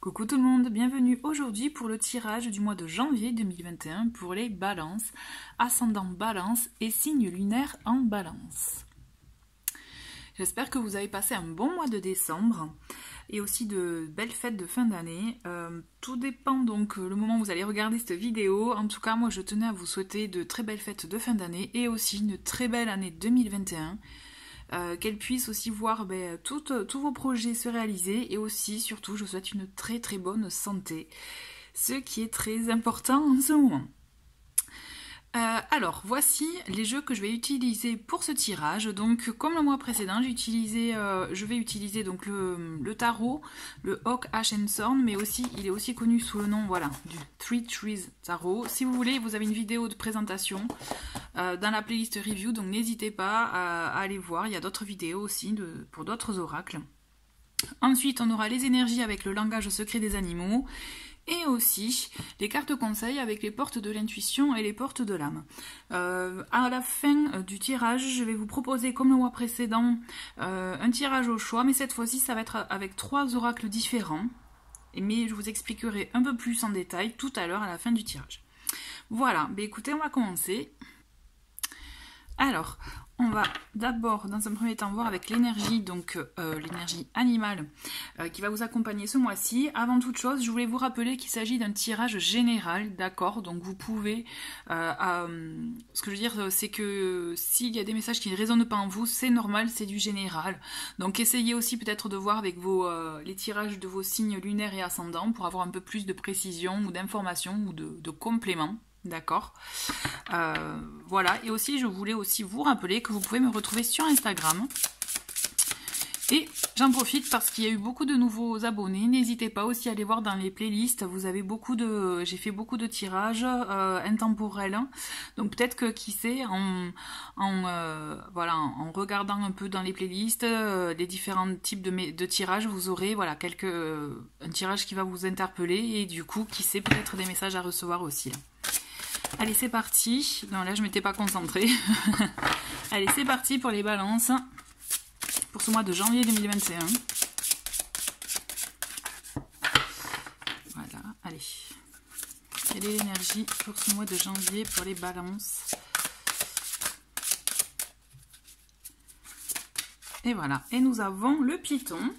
Coucou tout le monde, bienvenue aujourd'hui pour le tirage du mois de janvier 2021 pour les balances, ascendant balance et signe lunaire en balance. J'espère que vous avez passé un bon mois de décembre et aussi de belles fêtes de fin d'année. Tout dépend donc le moment où vous allez regarder cette vidéo. En tout cas, moi je tenais à vous souhaiter de très belles fêtes de fin d'année et aussi une très belle année 2021. Qu'elle puisse aussi voir tous vos projets se réaliser et aussi, surtout, je vous souhaite une très très bonne santé, ce qui est très important en ce moment. Alors, voici les jeux que je vais utiliser pour ce tirage. Donc, comme le mois précédent, je vais utiliser donc le tarot, le Hawk Ash and Thorn, mais aussi, il est aussi connu sous le nom, voilà, du Three Trees Tarot. Si vous voulez, vous avez une vidéo de présentation dans la playlist review, donc n'hésitez pas à aller voir. Il y a d'autres vidéos aussi pour d'autres oracles. Ensuite, on aura les énergies avec le langage secret des animaux. Et aussi les cartes conseils avec les portes de l'intuition et les portes de l'âme. À la fin du tirage, je vais vous proposer, comme le mois précédent, un tirage au choix, mais cette fois-ci, ça va être avec 3 oracles différents. Mais je vous expliquerai un peu plus en détail tout à l'heure à la fin du tirage. Voilà, écoutez, on va commencer. Alors, on va d'abord, dans un premier temps, voir avec l'énergie, donc l'énergie animale qui va vous accompagner ce mois-ci. Avant toute chose, je voulais vous rappeler qu'il s'agit d'un tirage général, d'accord? Donc vous pouvez... ce que je veux dire, c'est que s'il y a des messages qui ne résonnent pas en vous, c'est normal, c'est du général. Donc essayez aussi peut-être de voir avec les tirages de vos signes lunaires et ascendants pour avoir un peu plus de précision ou d'informations ou de compléments. D'accord, voilà, et aussi je voulais aussi vous rappeler que vous pouvez me retrouver sur Instagram. Et j'en profite parce qu'il y a eu beaucoup de nouveaux abonnés. N'hésitez pas aussi à aller voir dans les playlists. Vous avez j'ai fait beaucoup de tirages intemporels. Donc peut-être que qui sait, voilà, en regardant un peu dans les playlists les différents types de tirages, vous aurez voilà un tirage qui va vous interpeller et du coup, qui sait, peut-être des messages à recevoir aussi là. Allez, c'est parti. Non, là, je m'étais pas concentrée. Allez, c'est parti pour les balances. Pour ce mois de janvier 2021. Voilà, allez. Quelle est l'énergie pour ce mois de janvier pour les balances? Et voilà. Et nous avons le Python.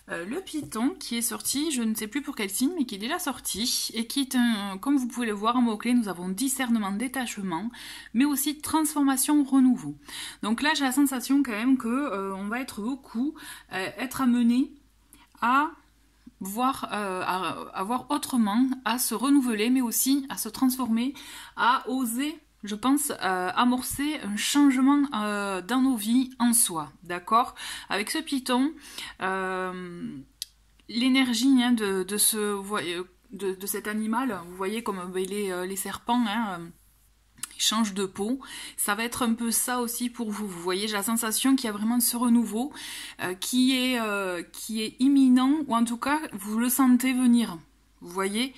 Le Python qui est sorti, je ne sais plus pour quel signe, mais qui est déjà sorti, et qui est comme vous pouvez le voir en mot-clé, nous avons discernement, détachement, mais aussi transformation, renouveau. Donc là, j'ai la sensation quand même que on va être beaucoup, être amené à voir autrement, à se renouveler, mais aussi à se transformer, à oser, je pense, amorcer un changement dans nos vies en soi, d'accord? Avec ce Python, l'énergie de cet animal, vous voyez comme les serpents, ils changent de peau, ça va être un peu ça aussi pour vous. Vous voyez, j'ai la sensation qu'il y a vraiment ce renouveau qui est imminent, ou en tout cas, vous le sentez venir. Vous voyez,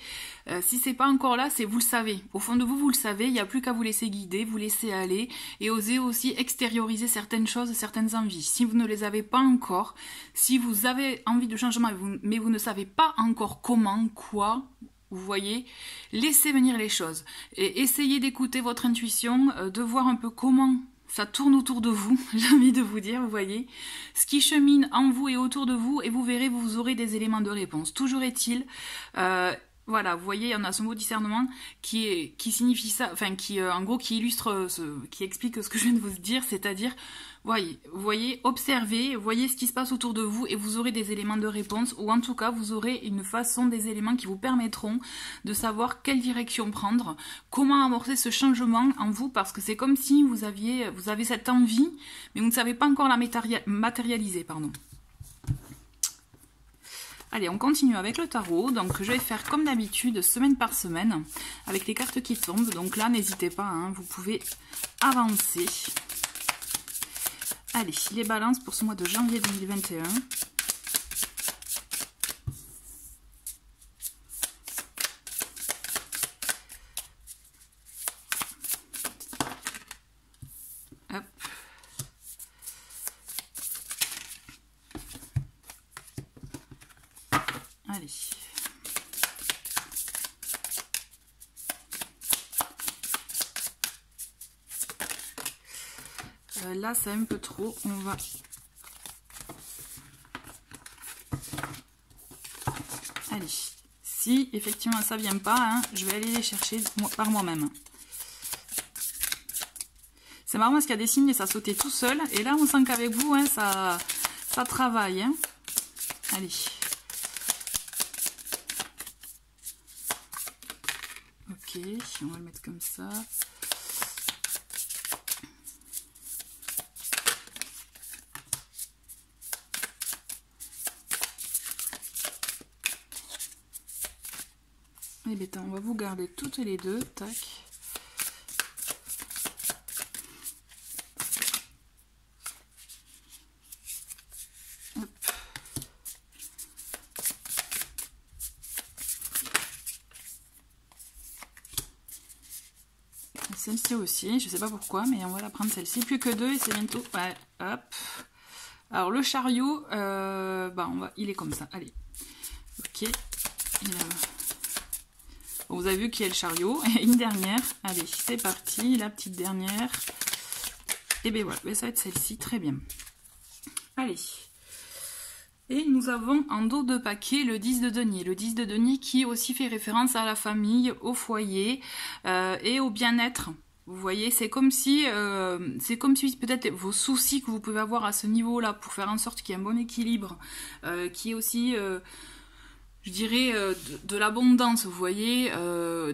si c'est pas encore là, c'est vous le savez. Au fond de vous, vous le savez, il n'y a plus qu'à vous laisser guider, vous laisser aller et oser aussi extérioriser certaines choses, certaines envies. Si vous ne les avez pas encore, si vous avez envie de changement, mais vous ne savez pas encore comment, quoi, vous voyez, laissez venir les choses. Et essayez d'écouter votre intuition, de voir un peu comment ça tourne autour de vous, j'ai envie de vous dire, vous voyez, ce qui chemine en vous et autour de vous, et vous verrez, vous aurez des éléments de réponse. Toujours est-il, voilà, vous voyez, il y en a ce mot discernement qui signifie ça, enfin en gros qui illustre, qui explique ce que je viens de vous dire, c'est-à-dire, voyez, observez, voyez ce qui se passe autour de vous et vous aurez des éléments de réponse, ou en tout cas vous aurez une façon, des éléments qui vous permettront de savoir quelle direction prendre, comment amorcer ce changement en vous, parce que c'est comme si vous avez cette envie, mais vous ne savez pas encore la matérialiser, pardon. Allez, on continue avec le tarot. Donc, je vais faire comme d'habitude, semaine par semaine, avec les cartes qui tombent. Donc là, n'hésitez pas, hein, vous pouvez avancer. Allez, les balances pour ce mois de janvier 2021. Hop. Allez. Là, c'est un peu trop. On va... Allez. Si effectivement ça vient pas, hein, je vais aller les chercher par moi-même. C'est marrant parce qu'il y a des signes et ça sautait tout seul. Et là, on sent qu'avec vous, hein, ça travaille. Hein. Allez. Ok, on va le mettre comme ça. Et bien, on va vous garder toutes les deux. Tac. Hop. Celle-ci aussi, je sais pas pourquoi, mais on va la prendre celle-ci. Plus que deux et c'est bientôt. Ouais, hop. Alors le chariot, il est comme ça. Allez. Ok. Bon, vous avez vu qu'il y a le chariot. Et une dernière. Allez, c'est parti. La petite dernière. Et bien voilà, ça va être celle-ci. Très bien. Allez. Et nous avons en dos de paquet le 10 de denier. Le 10 de denier qui aussi fait référence à la famille, au foyer et au bien-être. Vous voyez, c'est comme si peut-être vos soucis que vous pouvez avoir à ce niveau-là pour faire en sorte qu'il y ait un bon équilibre, qui est aussi... je dirais de l'abondance, vous voyez,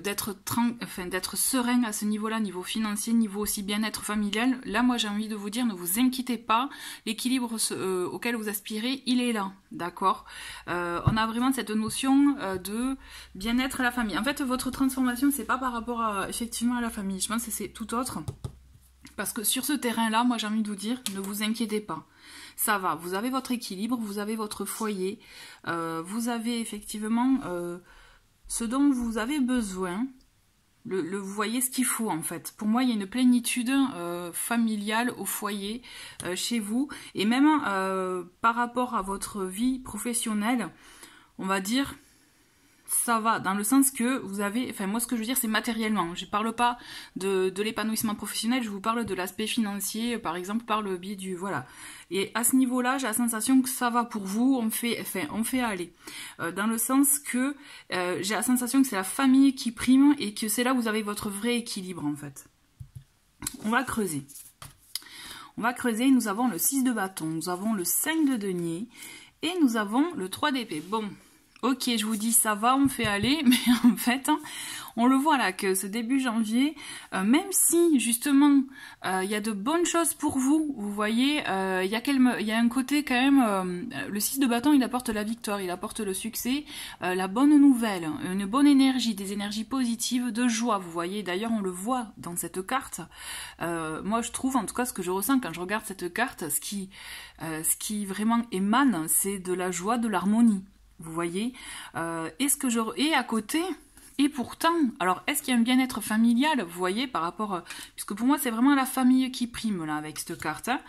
d'être serein à ce niveau-là, niveau financier, niveau aussi bien-être familial. Là, moi, j'ai envie de vous dire, ne vous inquiétez pas, l'équilibre auquel vous aspirez, il est là, d'accord. On a vraiment cette notion de bien-être à la famille. En fait, votre transformation, c'est pas par rapport effectivement à la famille. Je pense que c'est tout autre. Parce que sur ce terrain-là, moi, j'ai envie de vous dire, ne vous inquiétez pas. Ça va, vous avez votre équilibre, vous avez votre foyer, vous avez effectivement ce dont vous avez besoin, vous voyez ce qu'il faut en fait. Pour moi, il y a une plénitude familiale au foyer chez vous, et même par rapport à votre vie professionnelle, on va dire... Ça va, dans le sens que vous avez... Enfin, moi, ce que je veux dire, c'est matériellement. Je ne parle pas de l'épanouissement professionnel, je vous parle de l'aspect financier, par exemple, par le biais du... Voilà. Et à ce niveau-là, j'ai la sensation que ça va pour vous, on fait aller. Dans le sens que j'ai la sensation que c'est la famille qui prime et que c'est là où vous avez votre vrai équilibre, en fait. On va creuser. On va creuser, nous avons le 6 de bâton, nous avons le 5 de denier et nous avons le 3 d'épée. Bon... Ok, je vous dis ça va, on fait aller, mais en fait, hein, on le voit là que ce début janvier, même si justement il y a de bonnes choses pour vous, vous voyez, il y a un côté quand même, le 6 de bâton il apporte la victoire, il apporte le succès, la bonne nouvelle, une bonne énergie, des énergies positives, de joie, vous voyez, d'ailleurs on le voit dans cette carte, moi je trouve en tout cas ce que je ressens quand je regarde cette carte, ce qui vraiment émane, c'est de la joie, de l'harmonie. Vous voyez, et à côté, et pourtant, alors est-ce qu'il y a un bien-être familial, vous voyez, par rapport, puisque pour moi c'est vraiment la famille qui prime là avec cette carte, hein.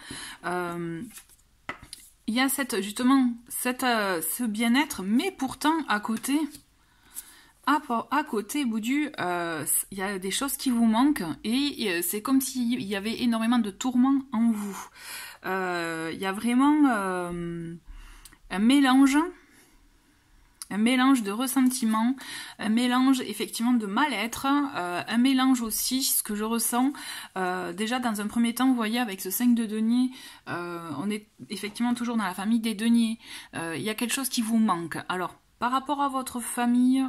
Il y a ce bien-être, mais pourtant à côté, Boudu, il y a des choses qui vous manquent et c'est comme s'il y avait énormément de tourments en vous. Il y a vraiment un mélange de ressentiment, un mélange effectivement de mal-être, un mélange aussi, ce que je ressens, déjà dans un premier temps, vous voyez avec ce 5 de denier, on est effectivement toujours dans la famille des deniers, il y a quelque chose qui vous manque. Alors, par rapport à votre famille,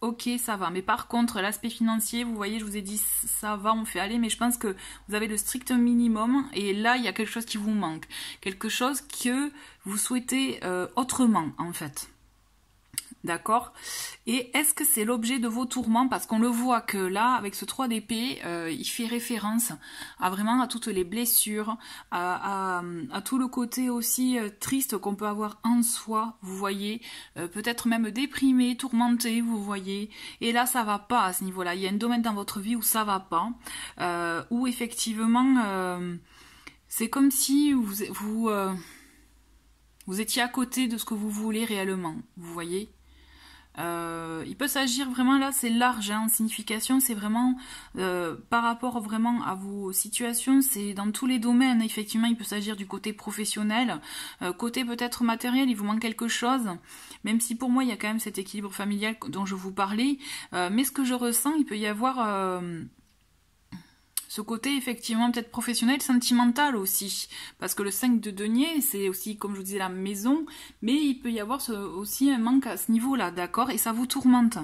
ok, ça va, mais par contre, l'aspect financier, vous voyez, je vous ai dit, ça va, on fait aller, mais je pense que vous avez le strict minimum, et là, il y a quelque chose qui vous manque, quelque chose que vous souhaitez autrement, en fait. D'accord. Et est-ce que c'est l'objet de vos tourments? Parce qu'on le voit que là, avec ce 3 d'épée, il fait référence à vraiment à toutes les blessures, à tout le côté aussi triste qu'on peut avoir en soi, vous voyez. Peut-être même déprimé, tourmenté, vous voyez. Et là, ça va pas à ce niveau-là. Il y a un domaine dans votre vie où ça va pas. Où effectivement, c'est comme si vous étiez à côté de ce que vous voulez réellement, vous voyez. Il peut s'agir vraiment, là c'est large hein, en signification, c'est vraiment par rapport vraiment à vos situations, c'est dans tous les domaines. Effectivement, il peut s'agir du côté professionnel, côté peut-être matériel, il vous manque quelque chose, même si pour moi il y a quand même cet équilibre familial dont je vous parlais, mais ce que je ressens, il peut y avoir ce côté effectivement peut-être professionnel, sentimental aussi, parce que le 5 de denier, c'est aussi, comme je vous disais, la maison, mais il peut y avoir aussi un manque à ce niveau-là, d'accord, et ça vous tourmente,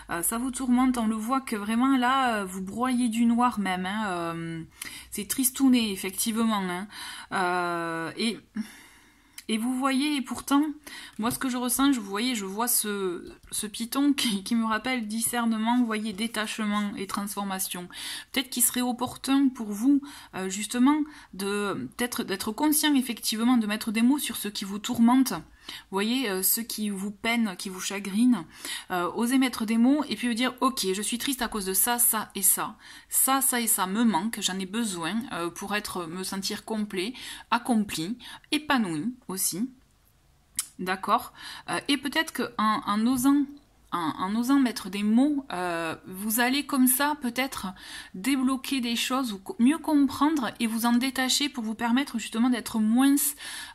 on le voit que vraiment là, vous broyez du noir même, hein, c'est tristouné, effectivement, hein, et vous voyez, et pourtant, moi ce que je ressens, je vois ce python qui me rappelle discernement, vous voyez, détachement et transformation. Peut-être qu'il serait opportun pour vous, justement, d'être conscient, effectivement, de mettre des mots sur ce qui vous tourmente. Vous voyez, ceux qui vous peinent, qui vous chagrinent, osez mettre des mots et puis vous dire, ok, je suis triste à cause de ça, ça et ça. Ça et ça me manque, j'en ai besoin pour me sentir complet, accompli, épanoui aussi. D'accord. Et peut-être qu'en osant mettre des mots, vous allez comme ça peut-être débloquer des choses ou mieux comprendre et vous en détacher pour vous permettre justement d'être moins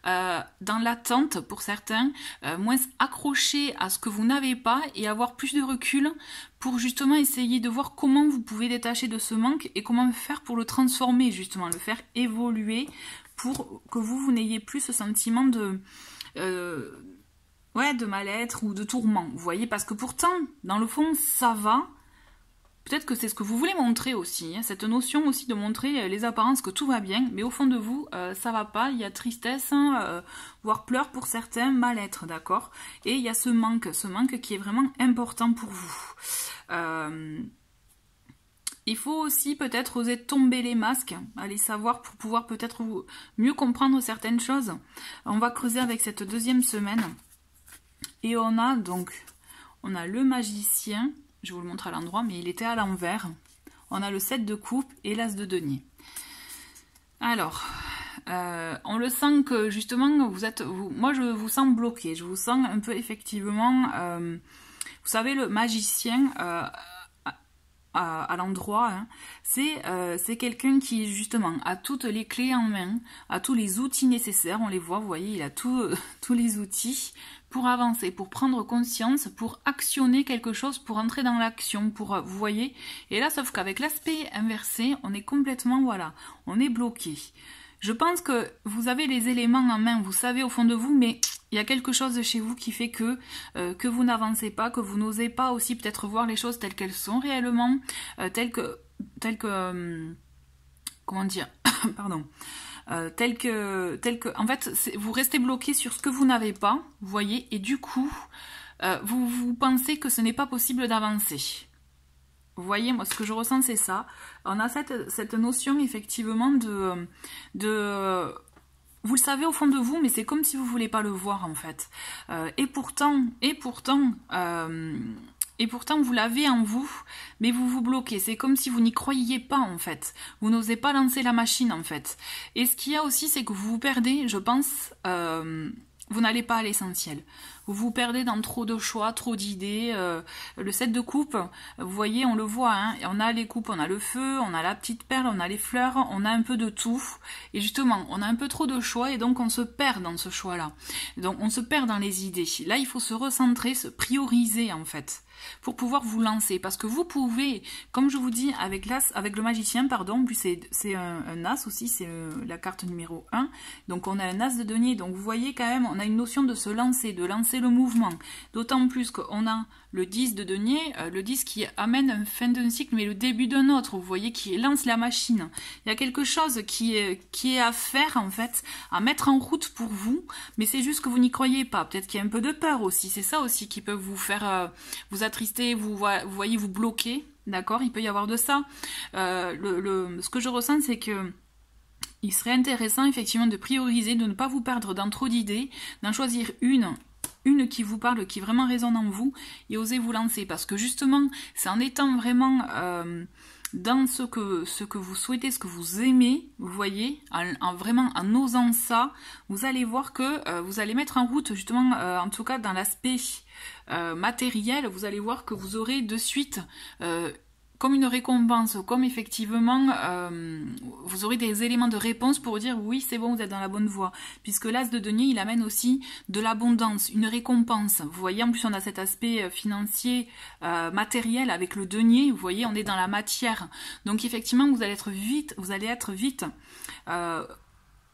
dans l'attente pour certains, moins accroché à ce que vous n'avez pas et avoir plus de recul pour justement essayer de voir comment vous pouvez détacher de ce manque et comment faire pour le transformer, justement, le faire évoluer pour que vous n'ayez plus ce sentiment de mal-être ou de tourment, vous voyez, parce que pourtant, dans le fond, ça va. Peut-être que c'est ce que vous voulez montrer aussi, hein, cette notion aussi de montrer les apparences que tout va bien, mais au fond de vous, ça va pas, il y a tristesse, hein, voire pleurs pour certains, mal-être, d'accord. Et il y a ce manque qui est vraiment important pour vous. Il faut aussi peut-être oser tomber les masques, aller savoir pour pouvoir peut-être mieux comprendre certaines choses. On va creuser avec cette deuxième semaine. Et on a le magicien, je vous le montre à l'endroit, mais il était à l'envers. On a le 7 de coupe et l'as de denier. Alors, on le sent que justement, moi je vous sens bloqué, je vous sens un peu effectivement, vous savez, le magicien à l'endroit, hein, c'est quelqu'un qui justement a toutes les clés en main, a tous les outils nécessaires, on les voit, vous voyez, il a tous les outils pour avancer, pour prendre conscience, pour actionner quelque chose, pour entrer dans l'action, vous voyez. Et là, sauf qu'avec l'aspect inversé, on est complètement, voilà, on est bloqué. Je pense que vous avez les éléments en main, vous savez au fond de vous, mais il y a quelque chose chez vous qui fait que vous n'avancez pas, que vous n'osez pas aussi peut-être voir les choses telles qu'elles sont réellement, telles que comment dire, pardon, tel que, en fait, vous restez bloqué sur ce que vous n'avez pas, vous voyez, et du coup, vous pensez que ce n'est pas possible d'avancer. Vous voyez, moi, ce que je ressens, c'est ça. On a cette notion, effectivement, vous le savez au fond de vous, mais c'est comme si vous ne voulez pas le voir, en fait. Et pourtant, vous l'avez en vous, mais vous vous bloquez. C'est comme si vous n'y croyiez pas, en fait. Vous n'osez pas lancer la machine, en fait. Et ce qu'il y a aussi, c'est que vous vous perdez, je pense, vous n'allez pas à l'essentiel. Vous vous perdez dans trop de choix, trop d'idées. Le 7 de coupe, vous voyez, on le voit, hein, on a les coupes, on a le feu, on a la petite perle, on a les fleurs, on a un peu de tout. Et justement, on a un peu trop de choix et donc on se perd dans ce choix-là. Donc on se perd dans les idées. Là, il faut se recentrer, se prioriser en fait, pour pouvoir vous lancer. Parce que vous pouvez, comme je vous dis, avec le magicien, pardon, puis c'est un as aussi, c'est la carte numéro 1. Donc on a un as de denier. Donc vous voyez quand même, on a une notion de se lancer, de lancer le mouvement. D'autant plus qu'on a le 10 de denier, le 10 qui amène une fin d'un cycle, mais le début d'un autre, vous voyez, qui lance la machine. Il y a quelque chose qui est à faire, en fait, à mettre en route pour vous, mais c'est juste que vous n'y croyez pas. Peut-être qu'il y a un peu de peur aussi, c'est ça aussi qui peut vous faire vous attrister, vous voyez, vous bloquer, d'accord? Il peut y avoir de ça. Ce que je ressens, c'est que il serait intéressant, effectivement, de prioriser, de ne pas vous perdre dans trop d'idées, d'en choisir une qui vous parle, qui vraiment résonne en vous, et osez vous lancer. Parce que justement, c'est en étant vraiment dans ce que vous souhaitez, ce que vous aimez, vous voyez, vraiment en osant ça, vous allez voir que vous allez mettre en route, justement, en tout cas dans l'aspect matériel, vous allez voir que vous aurez de suite comme une récompense, comme effectivement vous aurez des éléments de réponse pour dire oui, c'est bon, vous êtes dans la bonne voie. Puisque l'as de denier, il amène aussi de l'abondance, une récompense. Vous voyez, en plus on a cet aspect financier, matériel avec le denier. Vous voyez, on est dans la matière. Donc effectivement, vous allez être vite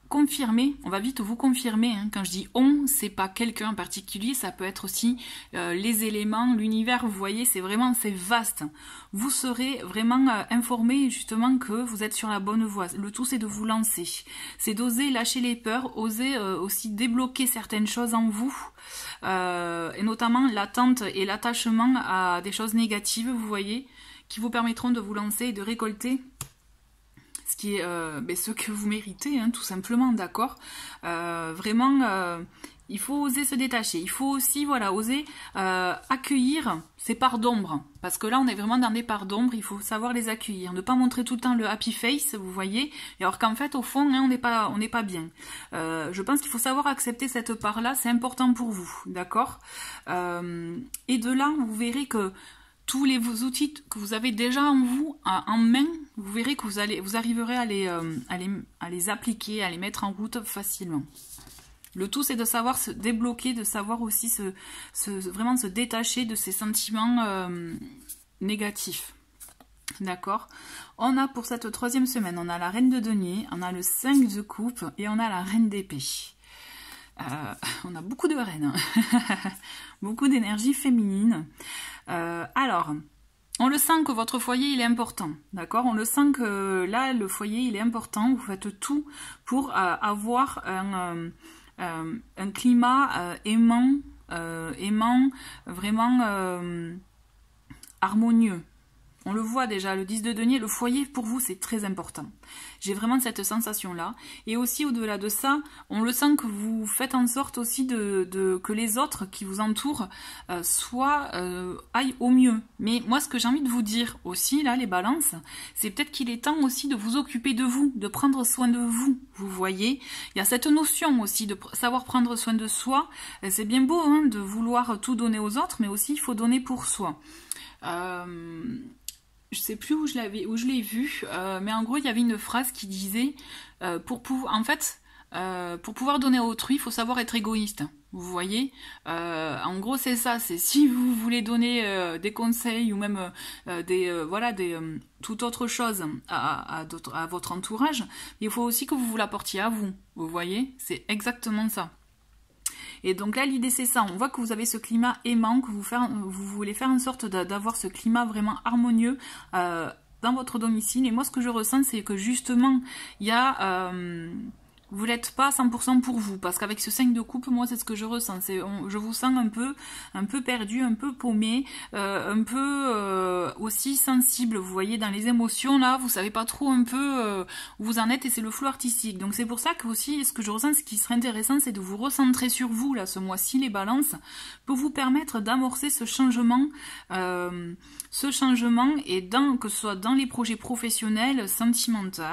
confirmer, on va vite vous confirmer, hein. Quand je dis on, c'est pas quelqu'un en particulier, ça peut être aussi les éléments, l'univers, vous voyez, c'est vaste. Vous serez vraiment informé justement que vous êtes sur la bonne voie. Le tout, c'est de vous lancer, c'est d'oser lâcher les peurs, oser aussi débloquer certaines choses en vous, et notamment l'attente et l'attachement à des choses négatives, vous voyez, qui vous permettront de vous lancer et de récolter qui est ce que vous méritez, hein, tout simplement, d'accord. Vraiment, il faut oser se détacher. Il faut aussi, voilà, oser accueillir ces parts d'ombre. Parce que là, on est vraiment dans des parts d'ombre, il faut savoir les accueillir. Ne pas montrer tout le temps le happy face, vous voyez. Et alors qu'en fait, au fond, hein, on n'est pas bien. Je pense qu'il faut savoir accepter cette part-là, c'est important pour vous, d'accord. Et de là, vous verrez que tous les outils que vous avez déjà en vous, en main, vous verrez que vous arriverez à les appliquer, à les mettre en route facilement. Le tout, c'est de savoir se débloquer, de savoir aussi vraiment se détacher de ces sentiments négatifs. D'accord. On a pour cette 3e semaine, on a la reine de denier, on a le 5 de coupe et on a la reine d'épée. On a beaucoup de reines, beaucoup d'énergie féminine. Alors, on le sent que votre foyer, il est important, d'accord? On le sent que là, le foyer, il est important. Vous faites tout pour avoir un climat aimant, vraiment harmonieux. On le voit déjà, le 10 de denier, le foyer pour vous c'est très important. J'ai vraiment cette sensation-là. Et aussi au-delà de ça, on le sent que vous faites en sorte aussi que les autres qui vous entourent aillent au mieux. Mais moi ce que j'ai envie de vous dire aussi, là les balances, c'est peut-être qu'il est temps aussi de vous occuper de vous, de prendre soin de vous. Vous voyez, il y a cette notion aussi de savoir prendre soin de soi. C'est bien beau hein, de vouloir tout donner aux autres, mais aussi il faut donner pour soi. Je sais plus où je l'ai vu, mais en gros il y avait une phrase qui disait pour pouvoir donner à autrui, il faut savoir être égoïste. Vous voyez, en gros c'est ça, c'est si vous voulez donner des conseils ou même toute autre chose à votre entourage, il faut aussi que vous l'apportiez à vous. Vous voyez, c'est exactement ça. Et donc là, l'idée, c'est ça. On voit que vous avez ce climat aimant, que vous voulez faire en sorte d'avoir ce climat vraiment harmonieux dans votre domicile. Et moi, ce que je ressens, c'est que justement, il y a... vous n'êtes pas 100% pour vous, parce qu'avec ce 5 de coupe, moi c'est ce que je ressens, je vous sens un peu perdu, un peu paumé, un peu aussi sensible, vous voyez, dans les émotions là, vous savez pas trop un peu où vous en êtes et c'est le flou artistique. Donc c'est pour ça que aussi, ce que je ressens, ce qui serait intéressant, c'est de vous recentrer sur vous là ce mois-ci, les balances, pour vous permettre d'amorcer ce changement et que ce soit dans les projets professionnels, sentimentaux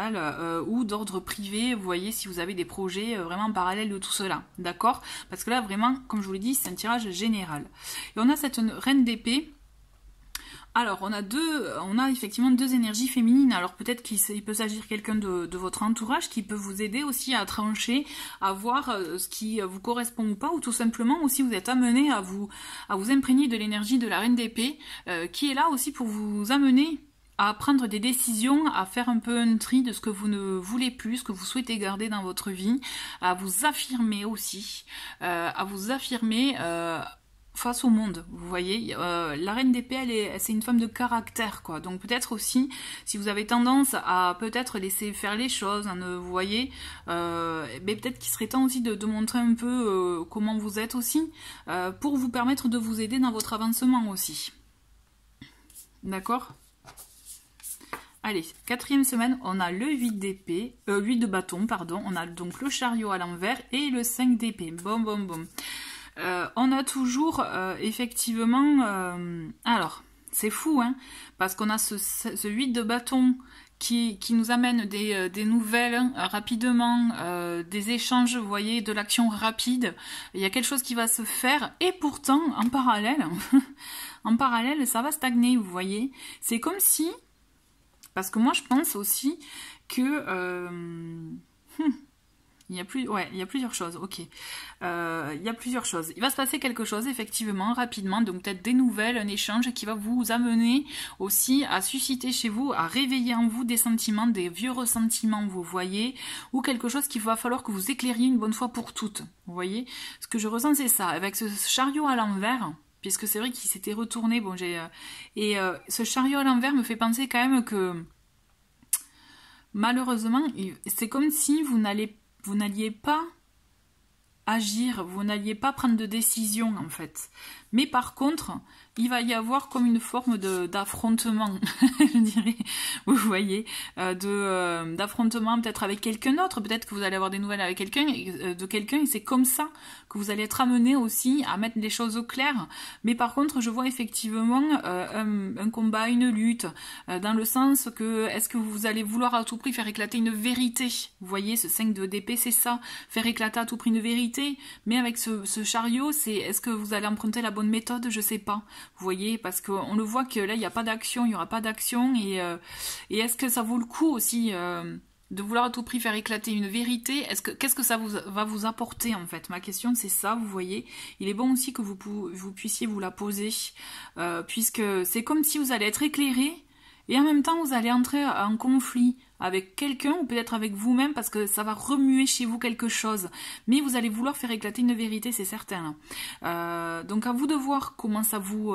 ou d'ordre privé, vous voyez, si vous avez des projets vraiment parallèles de tout cela, d'accord? Parce que là, vraiment, comme je vous l'ai dit, c'est un tirage général. Et on a cette reine d'épée. Alors, on a effectivement 2 énergies féminines. Alors, peut-être qu'il peut s'agir quelqu'un de votre entourage qui peut vous aider aussi à trancher, à voir ce qui vous correspond ou pas, ou tout simplement aussi vous êtes amené à vous imprégner de l'énergie de la reine d'épée, qui est là aussi pour vous amener à prendre des décisions, à faire un peu un tri de ce que vous ne voulez plus, ce que vous souhaitez garder dans votre vie, à vous affirmer aussi, face au monde, vous voyez. La reine d'épée, c'est une femme de caractère, quoi. Donc peut-être aussi, si vous avez tendance à peut-être laisser faire les choses, hein, vous voyez, mais peut-être qu'il serait temps aussi de montrer un peu comment vous êtes aussi, pour vous permettre de vous aider dans votre avancement aussi. D'accord ? Allez, 4e semaine, on a le 8 de bâton, pardon. On a donc le chariot à l'envers et le 5 d'épée. Bon. On a toujours, effectivement... alors, C'est fou, hein, parce qu'on a ce 8 de bâton qui nous amène des nouvelles rapidement, des échanges, vous voyez, de l'action rapide. Il y a quelque chose qui va se faire, et pourtant, en parallèle, en parallèle, ça va stagner, vous voyez. C'est comme si, parce que moi je pense aussi que... il y a plusieurs choses, ok. Il y a plusieurs choses. Il va se passer quelque chose, effectivement, rapidement, donc peut-être des nouvelles, un échange qui va vous amener aussi à susciter chez vous, à réveiller en vous des sentiments, des vieux ressentiments, vous voyez, ou quelque chose qu'il va falloir que vous éclairiez une bonne fois pour toutes, vous voyez. Ce que je ressens, c'est ça, avec ce chariot à l'envers, puisque c'est vrai qu'il s'était retourné, bon, ce chariot à l'envers me fait penser quand même que, malheureusement, c'est comme si vous n'alliez pas agir, vous n'alliez pas prendre de décision en fait. Mais par contre, il va y avoir comme une forme d'affrontement, je dirais, vous voyez, d'affrontement peut-être avec quelqu'un d'autre, peut-être que vous allez avoir des nouvelles avec quelqu'un, et c'est comme ça que vous allez être amené aussi à mettre les choses au clair. Mais par contre, je vois effectivement un combat, une lutte, dans le sens que, est-ce que vous allez vouloir à tout prix faire éclater une vérité? Vous voyez, ce 5 d'épée, c'est ça, faire éclater à tout prix une vérité, mais avec ce chariot, c'est, est-ce que vous allez emprunter la bonne méthode? Je sais pas. Vous voyez, parce qu'on le voit que là, il n'y a pas d'action, il n'y aura pas d'action, et est-ce que ça vaut le coup aussi de vouloir à tout prix faire éclater une vérité? Qu'est-ce que ça va vous apporter en fait? Ma question c'est ça, vous voyez. Il est bon aussi que vous puissiez vous la poser, puisque c'est comme si vous allez être éclairé, et en même temps vous allez entrer en conflit avec quelqu'un, ou peut-être avec vous-même, parce que ça va remuer chez vous quelque chose. Mais vous allez vouloir faire éclater une vérité, c'est certain. Donc à vous de voir comment ça vous...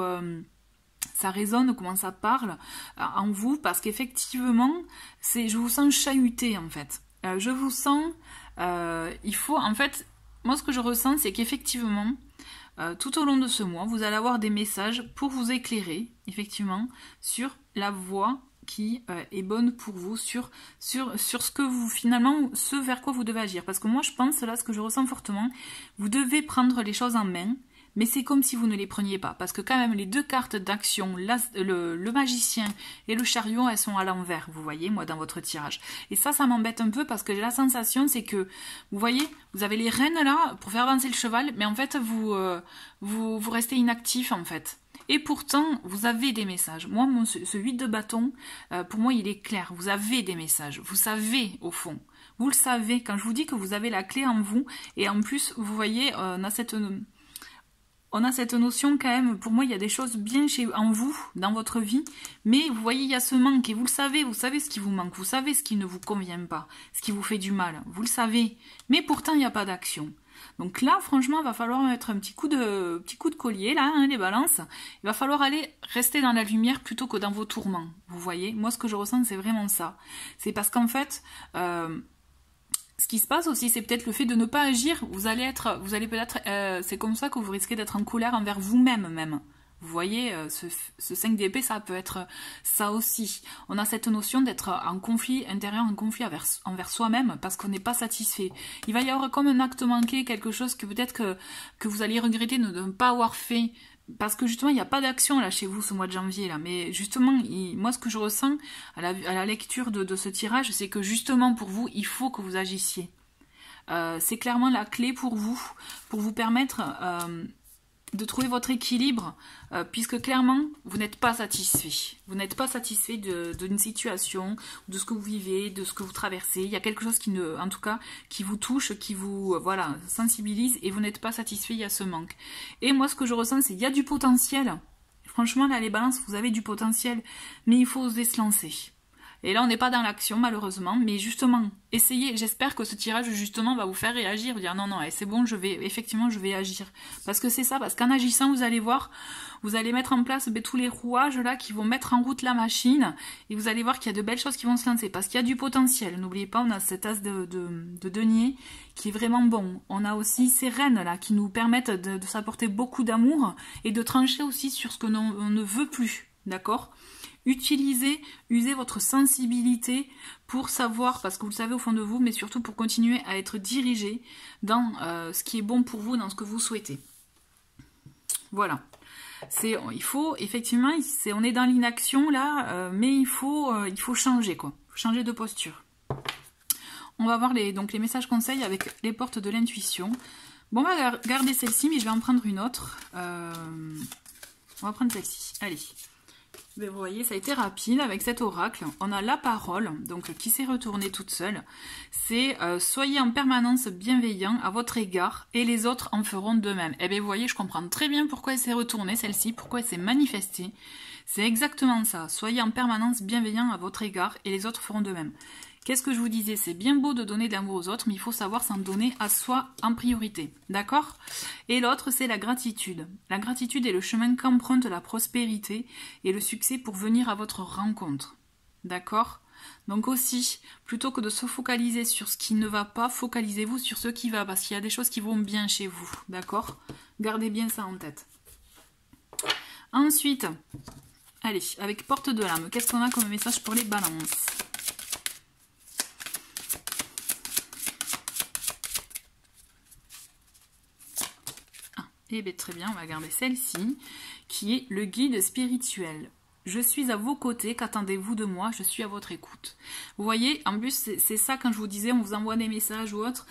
ça résonne, comment ça parle en vous, parce qu'effectivement, je vous sens chahuté en fait. Je vous sens... il faut, en fait, moi ce que je ressens, c'est qu'effectivement, tout au long de ce mois, vous allez avoir des messages pour vous éclairer, effectivement, sur la voie qui est bonne pour vous, sur ce que vous, finalement, ce vers quoi vous devez agir. Parce que moi, je pense, là, ce que je ressens fortement, vous devez prendre les choses en main, mais c'est comme si vous ne les preniez pas. Parce que quand même, les deux cartes d'action, le magicien et le chariot, elles sont à l'envers, vous voyez, moi, dans votre tirage. Et ça m'embête un peu, parce que j'ai la sensation, c'est que, vous voyez, vous avez les rênes là, pour faire avancer le cheval, mais en fait, vous restez inactif, en fait. Et pourtant, vous avez des messages. Moi, ce 8 de bâton, pour moi, il est clair. Vous avez des messages. Vous savez, au fond. Vous le savez. Quand je vous dis que vous avez la clé en vous, et en plus, vous voyez, on a cette notion quand même, pour moi, il y a des choses bien en vous, dans votre vie, mais vous voyez, il y a ce manque, et vous savez ce qui vous manque, vous savez ce qui ne vous convient pas, ce qui vous fait du mal, vous le savez, mais pourtant, il n'y a pas d'action. Donc là, franchement, il va falloir mettre un petit coup de collier, là, hein, les balances. Il va falloir aller rester dans la lumière plutôt que dans vos tourments. Vous voyez, moi, ce que je ressens, c'est vraiment ça. C'est parce qu'en fait, ce qui se passe aussi, c'est peut-être le fait de ne pas agir. Vous allez peut-être, c'est comme ça que vous risquez d'être en colère envers vous-même, même. Vous voyez, ce 5 d'épée, ça peut être ça aussi. On a cette notion d'être en conflit intérieur, en conflit envers soi-même, parce qu'on n'est pas satisfait. Il va y avoir comme un acte manqué, quelque chose que peut-être que vous allez regretter de ne pas avoir fait, parce que justement, il n'y a pas d'action là chez vous ce mois de janvier, là. Mais justement, moi, ce que je ressens à la lecture de ce tirage, c'est que justement, pour vous, il faut que vous agissiez. C'est clairement la clé pour vous permettre... de trouver votre équilibre, puisque clairement, vous n'êtes pas satisfait. Vous n'êtes pas satisfait d'une situation, de ce que vous vivez, de ce que vous traversez. Il y a quelque chose en tout cas, qui vous touche, qui vous, voilà, sensibilise, et vous n'êtes pas satisfait, il y a ce manque. Et moi, ce que je ressens, c'est qu'il y a du potentiel. Franchement, là, les balances, vous avez du potentiel, mais il faut oser se lancer. Et là, on n'est pas dans l'action, malheureusement, mais justement, essayez, j'espère que ce tirage, justement, va vous faire réagir, vous dire non, c'est bon, je vais agir. Parce que c'est ça, parce qu'en agissant, vous allez voir, vous allez mettre en place tous les rouages, là, qui vont mettre en route la machine, et vous allez voir qu'il y a de belles choses qui vont se lancer, parce qu'il y a du potentiel. N'oubliez pas, on a cet as de denier, qui est vraiment bon. On a aussi ces reines, là, qui nous permettent de s'apporter beaucoup d'amour, et de trancher aussi sur ce que l'on ne veut plus, d'accord ? Usez votre sensibilité pour savoir, parce que vous le savez au fond de vous, mais surtout pour continuer à être dirigé dans ce qui est bon pour vous, dans ce que vous souhaitez. Voilà. Il faut, effectivement, on est dans l'inaction là, mais il faut changer, quoi. Il faut changer de posture. On va voir donc les messages conseils avec les portes de l'intuition. Bon, on va garder celle-ci, mais je vais en prendre une autre. On va prendre celle-ci. Allez. Mais vous voyez, ça a été rapide avec cet oracle. On a la parole, donc qui s'est retournée toute seule. C'est soyez en permanence bienveillant à votre égard et les autres en feront de même. Eh bien, vous voyez, je comprends très bien pourquoi elle s'est retournée, celle-ci, pourquoi elle s'est manifestée. C'est exactement ça. Soyez en permanence bienveillant à votre égard et les autres feront de même. Qu'est-ce que je vous disais? C'est bien beau de donner de l'amour aux autres, mais il faut savoir s'en donner à soi en priorité. D'accord? Et l'autre, c'est la gratitude. La gratitude est le chemin qu'emprunte la prospérité et le succès pour venir à votre rencontre. D'accord? Donc aussi, plutôt que de se focaliser sur ce qui ne va pas, focalisez-vous sur ce qui va, parce qu'il y a des choses qui vont bien chez vous. D'accord? Gardez bien ça en tête. Ensuite, allez, avec porte de l'âme, qu'est-ce qu'on a comme message pour les balances? Eh bien, très bien, on va garder celle-ci, qui est le guide spirituel. Je suis à vos côtés, qu'attendez-vous de moi? Je suis à votre écoute. Vous voyez, en plus, c'est ça quand je vous disais, on vous envoie des messages ou autre,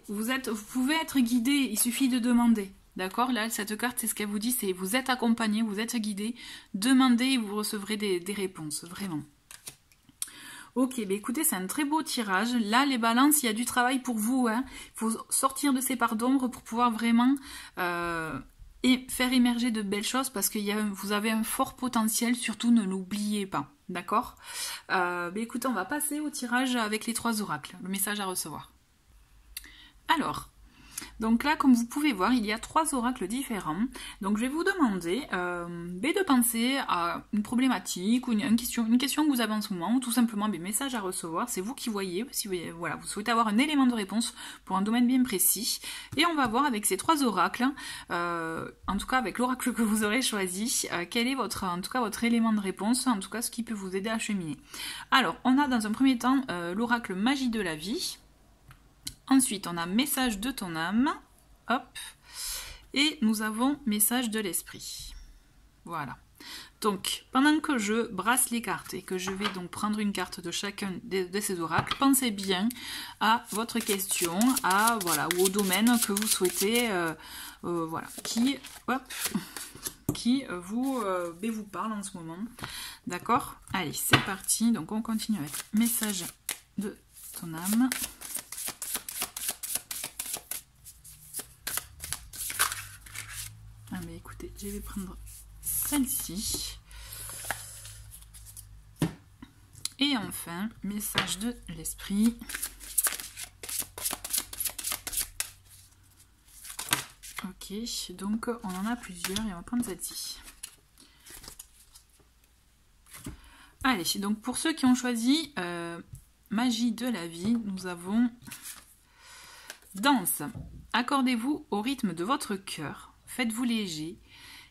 vous pouvez être guidé, il suffit de demander. D'accord? Là, cette carte, c'est ce qu'elle vous dit, c'est vous êtes accompagné, vous êtes guidé, demandez et vous recevrez des réponses, vraiment. Ok, bah écoutez, c'est un très beau tirage. Là, les balances, il y a du travail pour vous. Il faut sortir de ces parts d'ombre pour pouvoir vraiment et faire émerger de belles choses parce que vous avez un fort potentiel, surtout ne l'oubliez pas. D'accord? Bah écoutez, on va passer au tirage avec les 3 oracles, le message à recevoir. Alors, donc là, comme vous pouvez voir, il y a 3 oracles différents. Donc je vais vous demander de penser à une problématique ou une question que vous avez en ce moment, ou tout simplement des messages à recevoir. C'est vous qui voyez, si vous souhaitez avoir un élément de réponse pour un domaine bien précis. Et on va voir avec ces 3 oracles, en tout cas avec l'oracle que vous aurez choisi, quel est votre élément de réponse, en tout cas ce qui peut vous aider à cheminer. Alors, on a dans un premier temps l'oracle magie de la vie. Ensuite, on a message de ton âme, hop, et nous avons message de l'esprit. Voilà. Donc, pendant que je brasse les cartes et que je vais donc prendre une carte de chacun de ces oracles, pensez bien à votre question, ou au domaine que vous souhaitez, qui vous parle en ce moment. D'accord? Allez, c'est parti. Donc, on continue avec message de ton âme. Ah mais écoutez, je vais prendre celle-ci. Et enfin, message de l'esprit. Ok, donc on en a plusieurs et on va prendre celle-ci. Allez, donc pour ceux qui ont choisi magie de la vie, nous avons danse. Accordez-vous au rythme de votre cœur. Faites-vous léger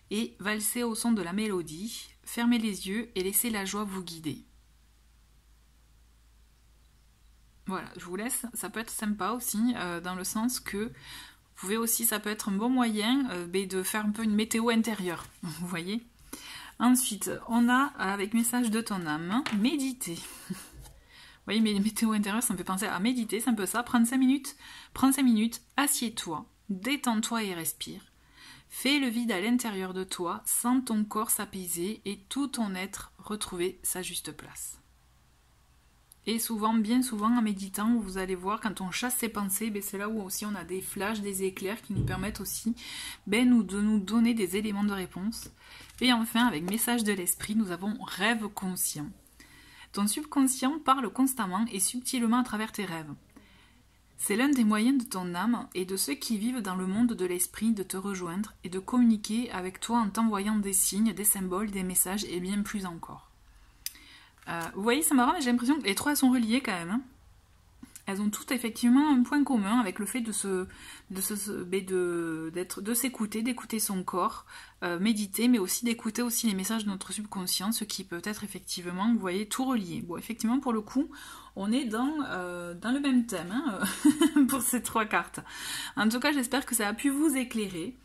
et valsez au son de la mélodie. Fermez les yeux et laissez la joie vous guider. Voilà, je vous laisse. Ça peut être sympa aussi, dans le sens que vous pouvez aussi, ça peut être un bon moyen de faire un peu une météo intérieure. Vous voyez? Ensuite, on a, avec message de ton âme, méditer. Vous voyez, mais météo intérieure, ça me fait penser à méditer, c'est un peu ça. Prends 5 minutes, assieds-toi, détends-toi et respire. Fais le vide à l'intérieur de toi, sens ton corps s'apaiser et tout ton être retrouver sa juste place. Et souvent, bien souvent, en méditant, vous allez voir, quand on chasse ses pensées, c'est là où aussi on a des flashs, des éclairs qui nous permettent aussi de nous donner des éléments de réponse. Et enfin, avec message de l'esprit, nous avons rêve conscient. Ton subconscient parle constamment et subtilement à travers tes rêves. C'est l'un des moyens de ton âme et de ceux qui vivent dans le monde de l'esprit de te rejoindre et de communiquer avec toi en t'envoyant des signes, des symboles, des messages et bien plus encore. Vous voyez, c'est marrant, mais j'ai l'impression que les 3 sont reliés quand même. elles ont toutes effectivement un point commun avec le fait de s'écouter, d'écouter son corps, méditer, mais aussi d'écouter aussi les messages de notre subconscient, ce qui peut être effectivement, vous voyez, tout relié. Bon, effectivement, pour le coup, on est dans le même thème hein, pour ces 3 cartes. En tout cas, j'espère que ça a pu vous éclairer.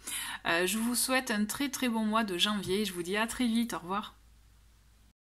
Je vous souhaite un très très bon mois de janvier. Je vous dis à très vite. Au revoir.